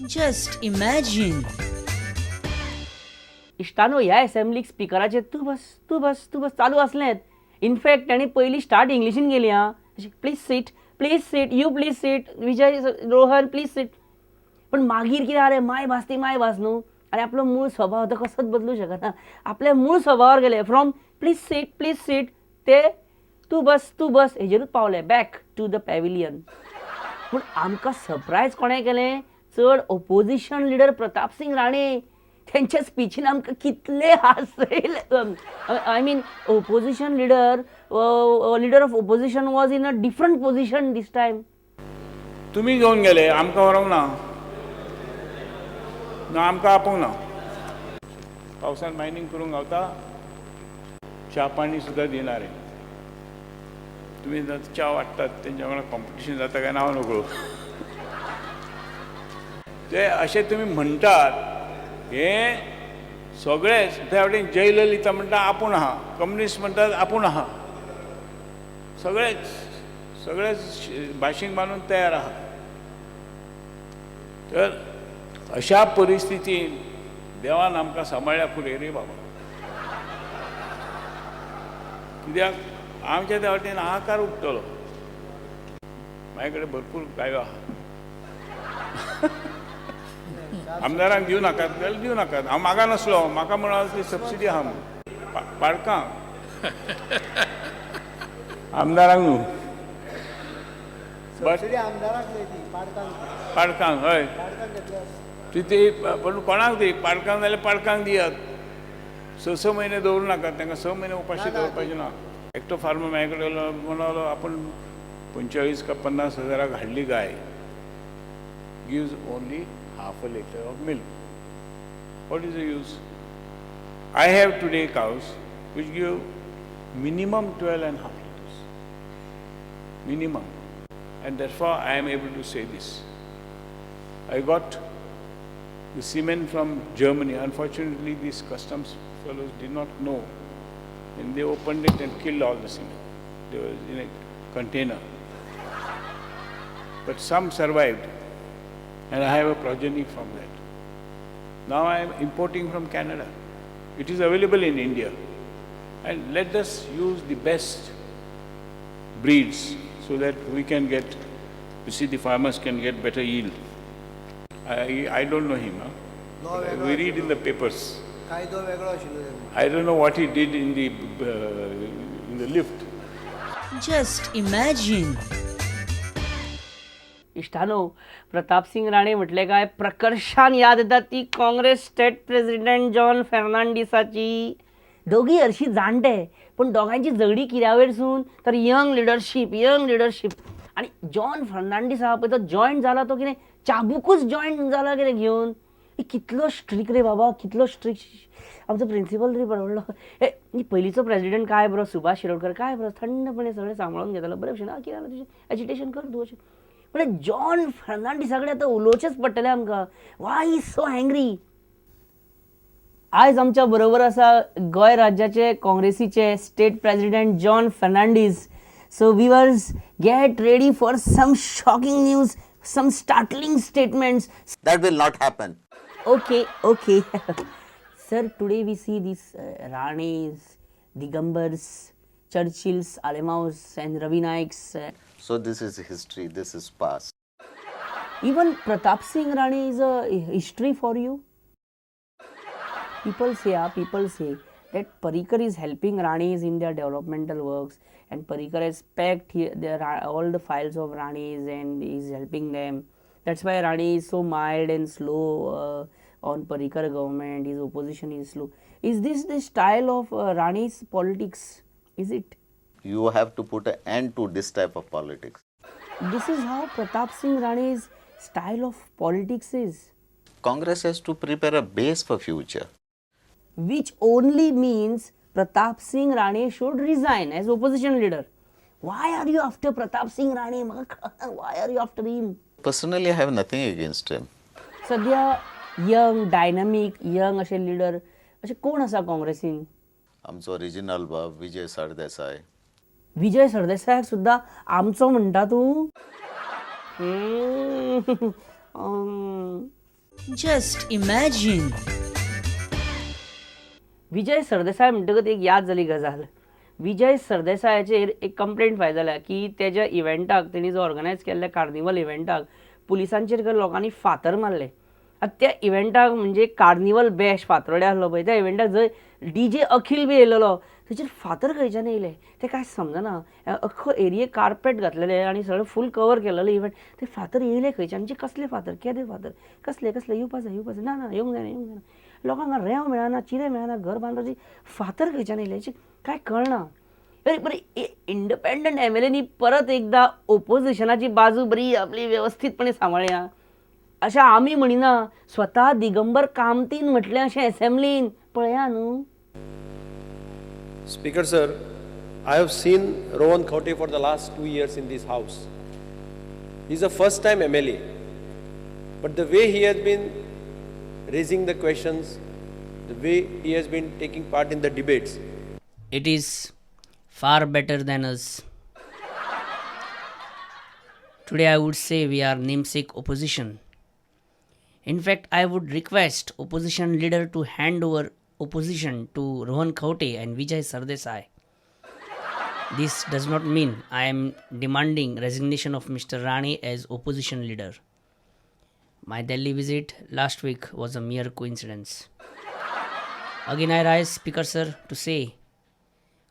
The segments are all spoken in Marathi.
Just imagine. इश्टानो ह्या असेंब्लीक स्पिकराचेर तूं बस तूं बस तूं बस चालू असलें. इनफॅक्ट ताणें पयलीं स्टार्ट इंग्लिशीन गेली आं. Please sit you please sit Vijay Rohan please sit. पण मागीर कितें जालें, माय भास ती माय भास न्हू, आनी आपलो मूळ स्वभाव तो कसोच बदलूं शकना. आपल्या मूळ स्वभावार गेले. फ्रॉम प्लीज सीट ते तूं बस हेजेरूच पावले बॅक टू द पॅविलियन. पूण आमकां सरप्रायज कोणें केलें, चड ऑपोजिशन लिडर प्रताप सिंग राणे. त्यांच्या स्पीचीन आमकां कितले हांसयले. I mean opposition leader of opposition was in a different position this time. तुमी घेवन गेले, आमकां व्हरोंक ना, ना आमकां आपोवंक ना. पावसान मायनींग करूंक गावता, च्या पाणी सुद्दां दिना रे. तुमी च्या वाडटात तेंच्या वांगडा कॉम्पिटिशन जाता काय नांव नकळो. ते अशें तुमी म्हणटात, हे सगळे त्या वटेन जयललिता म्हणटा आपूण आहा, कम्युनिस्ट म्हणटात आपूण आहा, सगळेच भाशींक बांदून तयार आहा. तर अशा परिस्थितीन देवान आमकां सांबाळ्ळ्या फुडें रे बाबा. कित्याक आमच्या त्या वटेन हाहाकार उठतलो. म्हाजे कडेन भरपूर गायो आहा. आमदारांक दिवं नाकात जाल्यार दिवं नाकात. हांव मागा नासलो, म्हाका म्हणून ती सबसिडी आहा म्हणून पाडकांक, आमदारांक न्हू. पाडकांक हय ती पण कोणाक दी, पाडकांक जाल्यार पाडकांक दियात. 6 म्हयने दवरूं नाकात तांकां. 6 म्हयने उपाशी दवरपाचें ना. एकटो फार्मर म्हाजे कडेन म्हणलो आपूण 45 का 50 हजाराक हाडली गाय, gives only half a liter of milk. What is the use? I have today cows which give minimum 12.5 liters. Minimum. And therefore I am able to say this. I got the cement from Germany. Unfortunately, these customs fellows did not know. And they opened it and killed all the cement. They were in a container. But some survived. And I have a progeny from that. Now I am importing from Canada. It is available in India. And let us use the best breeds so that we can get, you see, the farmers can get better yield. I don't know him. Huh? We read in the papers. I don't know what he did in the lift. Just imagine. इश्टानो, Pratap Singh Rane म्हटले काय प्रकर्षान याद येता ती काँग्रेस स्टेट प्रेसिडेंट जॉन फर्नांडिसाची. दोघी हरशी जाणटे, पण दोघांची झगडी कित्या वयरसून तर यंग लिडरशीप. आणि जॉन फर्नांडीस आहा पळय तो जॉयंट जाला, तो कितें चाबुकूच जॉयंट जाला कितें घेवन. कितलो स्ट्रिक्ट रे बाबा, कितलो स्ट्रिक्ट. आमचो प्रिंसिपल तरी बरवडलो. पयलींचो प्रेसिडेंट काय बरो, सुभाष शिरोडकर काय बरो थंडपणे सगळें सांबाळून घेतालो. बरें भशेन कितें जालें तुजें एजिटेशन कर तूं अशें. पण जॉन फर्नांडीसा कडेन आतां उलोवचेंच पडटलें आमकां. Why is so angry. आयज आमच्या बरोबर आसा गोंय राज्याचे काँग्रेसीचे state president John Fernandes. So viewers, get ready for some shocking news, some startling statements. That will not happen. Okay. Sir, today we see these Ranes, Digambars, Churchills, Alemaus and Ravi Naiks. So this is history, this is past. Even Pratap Singh Rane is a history for you. People say that Parrikar is helping Ranes in their developmental works, and Parrikar has packed all the files of Ranes and is helping them. That's why Rane is so mild and slow on Parrikar government. His opposition is slow. Is this the style of Rane's politics? Is it? You have to put an end to this type of politics. This is how Pratap Singh Rane's style of politics is. Congress has to prepare a base for future. Which only means Pratap Singh Rane should resign as opposition leader. Why are you after Pratap Singh Rane? Why are you after him? Personally, I have nothing against him. सध्या यंग डायनामिक यंग असे लीडर असे कोण आसा काँग्रेसीन? आमचो ओरिजिनल बाब विजय सरदेसाय. विजय सरदेसायाक सुद्धा आमचो म्हणटा तूं? Just imagine. विजय सरदेसाय म्हणटकच एक याद जाली गजाल. विजय सरदेसायाचेर एक कंप्लेंट फायल जाल्या की तेज्या इव्हेंटाक तेणी जो ऑर्गनायज केल्ल्या कार्निवल इव्हेंटाक पुलिसांचेर खंय लोकांनी फातर मारले. आतां त्या इव्हेंटाक म्हणजे कार्निवल बॅश फातोड्डे आसलो पळय त्या इव्हेंटाक जंय DJ अखिल बी येयलेलो तेचेर फातर खंयच्यान येयले तें कांय समजना. अख्खो एरियेक कार्पेट घातलेले आनी सगळें फूल कवर केलेलो इव्हेंट. ते फातर येयले खंयच्यान म्हणजे कसले फातर केदे फातर कसले कसले येवपा जाय ना ना येवंक जायना. लोकांक रेंव मेळना चिरे मेळना घर बांदपाची फातर खंयच्यान येयले काय कळना. बरी इंडिपेंडंट MLAनी परत एकदा ओपोजिशनाची बाजू बरी आपली व्यवस्थितपणे सांबाळ्ळ्या अशें आमी म्हणिना. स्वता दिगंबर कामतीन म्हटलें अशें असेंब्लीन पळया न्हू. Speaker sir, I have seen Rohan Khauti for the last 2 years in this house. He's a first time MLA. But the way he has been raising the questions, the way he has been taking part in the debates. It is far better than us. Today I would say we are namesake opposition. In fact, I would request opposition leader to hand over opposition to Rohan Khauti and Vijay Sardesai. This does not mean I am demanding resignation of Mr. Rani as opposition leader. My Delhi visit last week was a mere coincidence. Again I rise, Speaker Sir, to say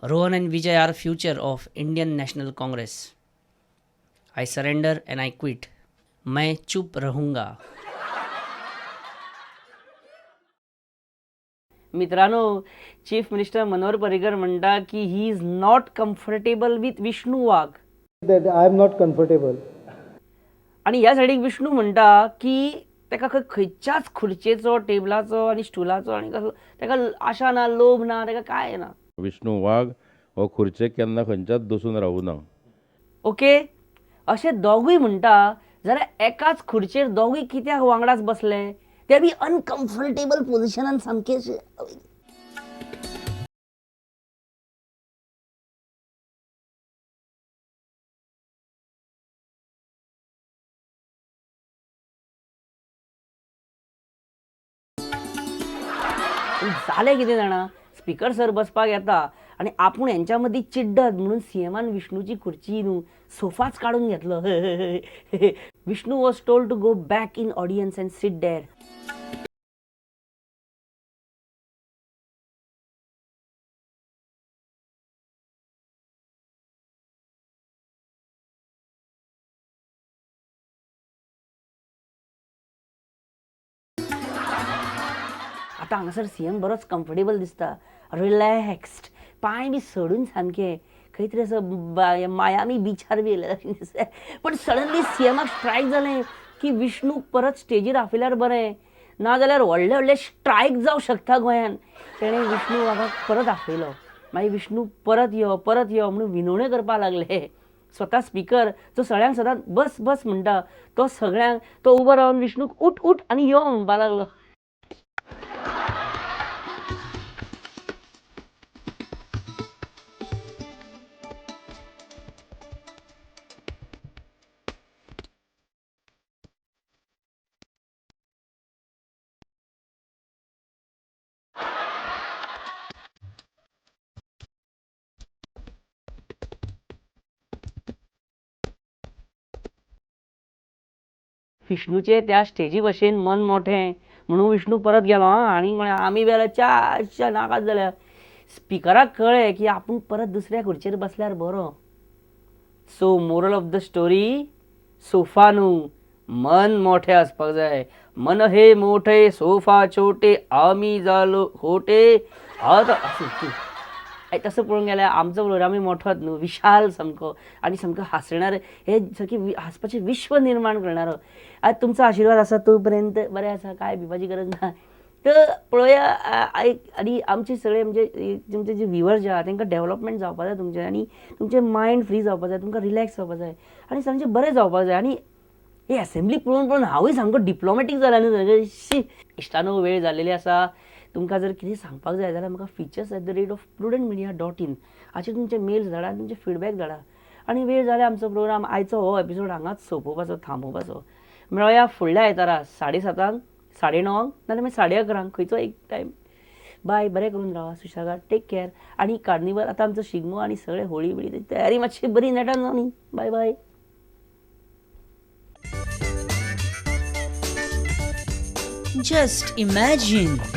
Rohan and Vijay are future of Indian National Congress. I surrender and I quit. मैं चुप रहूंगा. मित्रांनो, चीफ मिनिस्टर मनोहर पर्रीकर म्हणटा की he is not comfortable with Vishnu Wagh. That I am not comfortable. आणि ह्या सायडीक विष्णू म्हणटा की तेका खंयच्याच खुर्चेचो टेबलाचो आनी स्टुलाचो आनी कसलो तेका आशा ना लोभ ना तेका काय ना. विष्णू वाघ हो खुर्चेक केन्ना खंयच्याच दसून रावूना. ओके, अशे दोगूय म्हणटा जाल्यार एकाच खुर्चेर दोगूय कित्याक वांगडाच बसले ते बी अनकम्फर्टेबल पोजिशनान सामके अशे. जालें कितें जाणा, स्पीकर सर बसपाक येता आनी आपूण हेंच्या मदीं चिड्डत म्हणून सीएमान विष्णूची खुर्ची न्हू सोफाच काडून घेतलो. Vishnu was told to go back in audience and sit there. आतां हांगासर सीएम बरोच कम्फर्टेबल दिसता, रिलॅक्स्ड, पांय बी सोडून सामके खंय तरी असं मायामी बिचार बी येयले दिसता. पण सडनली सीएमाक स्ट्रायक जालें की विष्णूक परत स्टेजीर आपयल्यार बरें, नाजाल्यार व्हडले व्हडले स्ट्रायक जावं शकता गोंयान. तेणें विष्णू वाघाक परत आपयलो. मागीर विष्णू परत यो म्हणून विनवण्यो करपाक लागले. स्वता स्पीकर जो सगळ्यांक सदांच बस बस म्हणटा तो सगळ्यांक तो उबो रावन विष्णूक उठ उठ आनी यो म्हणपाक लागलो. विष्णूचे त्या स्टेजी भशेन मन मोठें म्हणून विष्णू परत गेलो. आनी आमी वेल्यार च्या नाकाच जाल्या. स्पिकराक कळ्ळें की आपूण परत दुसऱ्या खुर्चेर बसल्यार बरो. So moral of the story, sofa न्हू मन मोठें आसपाक जाय. मन हे मोठे सोफा छोटे आमी जालो खोटे. तसं पळोवंक गेल्यार आमचो प्रोग्रामूय मोठोच न्हू, विशाल सामको आनी सामको हांसणारे हे सारकी हांसपाचें विश्व निर्माण करणारो. आज तुमचो आशिर्वाद आसा तो पर्यंत बरें आसा, काय भिवपाची गरज ना. तर पळोवया आनी आमचे सगळे म्हणजे तुमचे जे व्हिवर्स जे आहा तांकां डेवलपमेंट जावपाक जाय तुमचें, आनी तुमचें मायंड फ्री जावपाक जाय, तुमकां रिलॅक्स जावपाक जाय आनी सामकें बरें जावपाक जाय. आनी हे असेंब्ली पळोवन हांवूय सामको डिप्लोमॅटीक जाला न्हू. इश्टानो वेळ जाल्लेली आसा. तुमकां जर कितें सांगपाक जाय जाल्यार म्हाका features@prudentmedia.in हाचेर तुमचे मेल्स धाडा, तुमचे फीडबॅक धाडा. आनी वेळ जाल्यार आमचो प्रोग्राम आयचो हो एपिसोड हांगाच सोंपोवपाचो, थांबोवपाचो. मेळोया फुडल्या आयतारा 7:30 9:30 नाजाल्यार मागीर 11:30 खंयचो एक टायम. बाय, बरें करून रावा, सुशेगाद, टेक केअर. आनी कार्निवल आतां आमचो शिगमो आनी सगळे होळी बिळी तयारी मातशी बरी नेटान जावं न्ही. Bye bye. Just imagine.